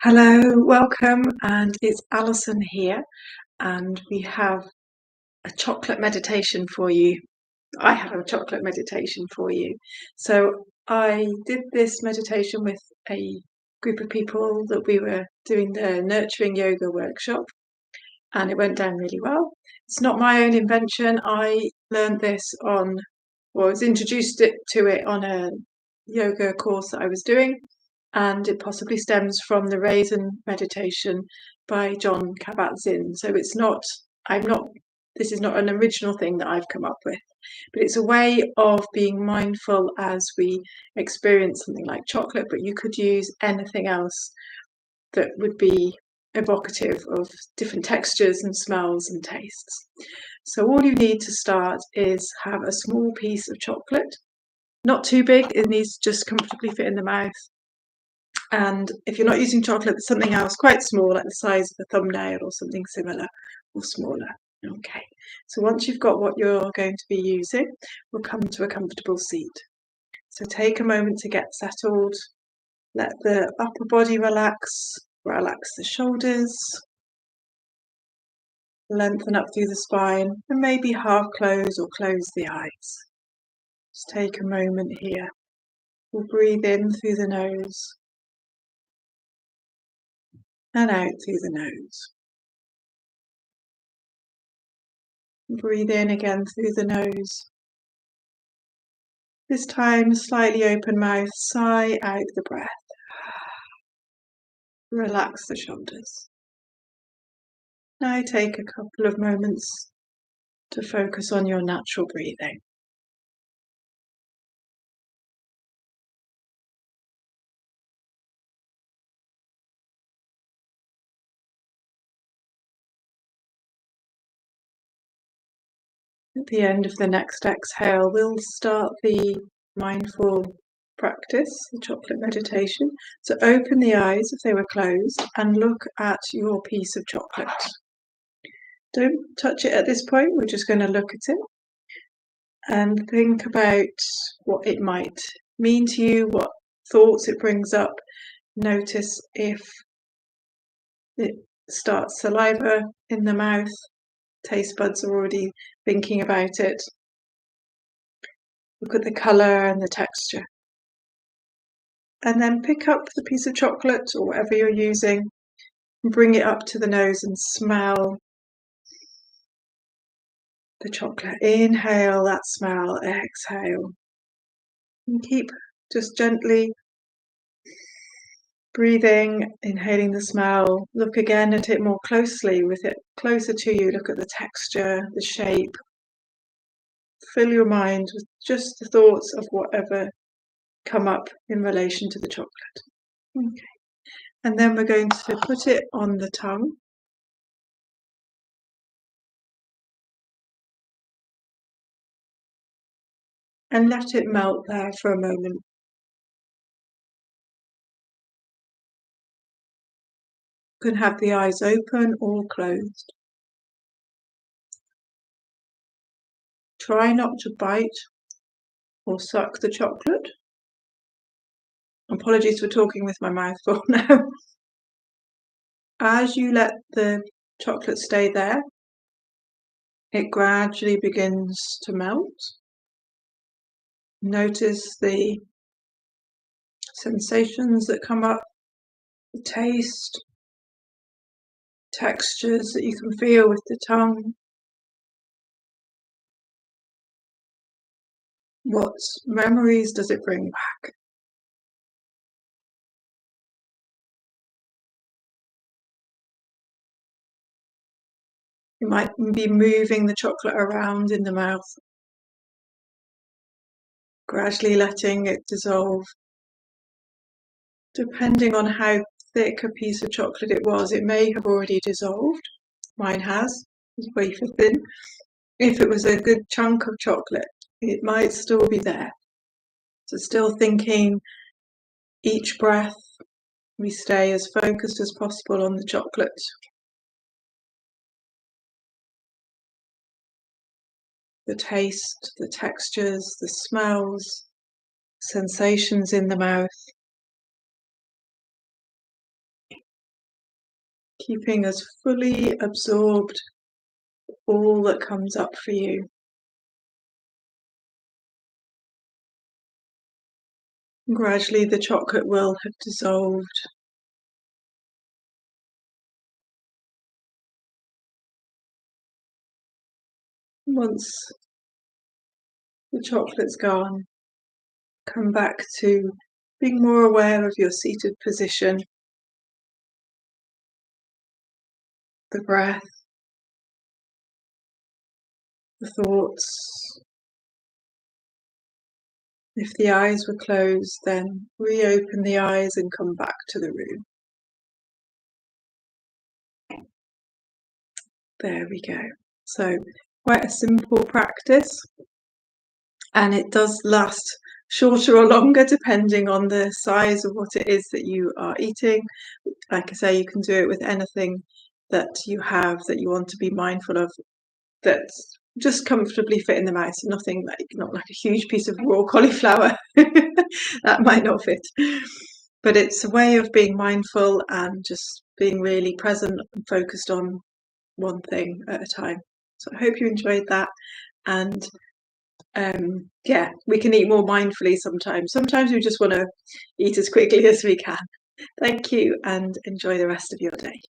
Hello, welcome, and it's Alison here, and we have a chocolate meditation for you. I have a chocolate meditation for you. So I did this meditation with a group of people that we were doing the nurturing yoga workshop, and it went down really well. It's not my own invention. I learned this was introduced to it on a yoga course that I was doing, and it possibly stems from the Raisin meditation by John Kabat-Zinn. So this is not an original thing that I've come up with, but it's a way of being mindful as we experience something like chocolate, but you could use anything else that would be evocative of different textures and smells and tastes. So all you need to start is have a small piece of chocolate, not too big, it needs to just comfortably fit in the mouth. And if you're not using chocolate, something else quite small, like the size of a thumbnail or something similar or smaller. Okay, so once you've got what you're going to be using, we'll come to a comfortable seat. So take a moment to get settled, let the upper body relax the shoulders, lengthen up through the spine, and maybe half close or close the eyes. Just take a moment here. We'll breathe in through the nose and out through the nose. Breathe in again through the nose. This time, slightly open mouth, sigh out the breath. Relax the shoulders. Now take a couple of moments to focus on your natural breathing. At the end of the next exhale, we'll start the mindful practice, the chocolate meditation. So open the eyes if they were closed and look at your piece of chocolate. Don't touch it at this point, we're just going to look at it and think about what it might mean to you, what thoughts it brings up. Notice if it starts saliva in the mouth, taste buds are already thinking about it. Look at the colour and the texture. And then pick up the piece of chocolate or whatever you're using and bring it up to the nose and smell the chocolate. Inhale that smell, exhale. And keep just gently breathing, inhaling the smell. Look again at it more closely with it closer to you. Look at the texture, the shape. Fill your mind with just the thoughts of whatever come up in relation to the chocolate. Okay. And then we're going to put it on the tongue. And let it melt there for a moment. You can have the eyes open or closed. Try not to bite or suck the chocolate. Apologies for talking with my mouth full now. As you let the chocolate stay there, it gradually begins to melt. Notice the sensations that come up, the taste, textures that you can feel with the tongue. What memories does it bring back? You might be moving the chocolate around in the mouth, gradually letting it dissolve. Depending on how thick a piece of chocolate it was, it may have already dissolved. Mine has, it's wafer thin. If it was a good chunk of chocolate, it might still be there. So still thinking each breath, we stay as focused as possible on the chocolate. The taste, the textures, the smells, sensations in the mouth. keeping as fully absorbed all that comes up for you. Gradually the chocolate will have dissolved. Once the chocolate's gone, come back to being more aware of your seated position, the breath, the thoughts. If the eyes were closed, then reopen the eyes and come back to the room. There we go. So quite a simple practice, and it does last shorter or longer depending on the size of what it is that you are eating. Like I say, you can do it with anything that you have that you want to be mindful of that's just comfortably fit in the mouth. Nothing like, not like a huge piece of raw cauliflower. That might not fit. But it's a way of being mindful and just being really present and focused on one thing at a time. So I hope you enjoyed that. And yeah, we can eat more mindfully sometimes. Sometimes we just want to eat as quickly as we can. Thank you and enjoy the rest of your day.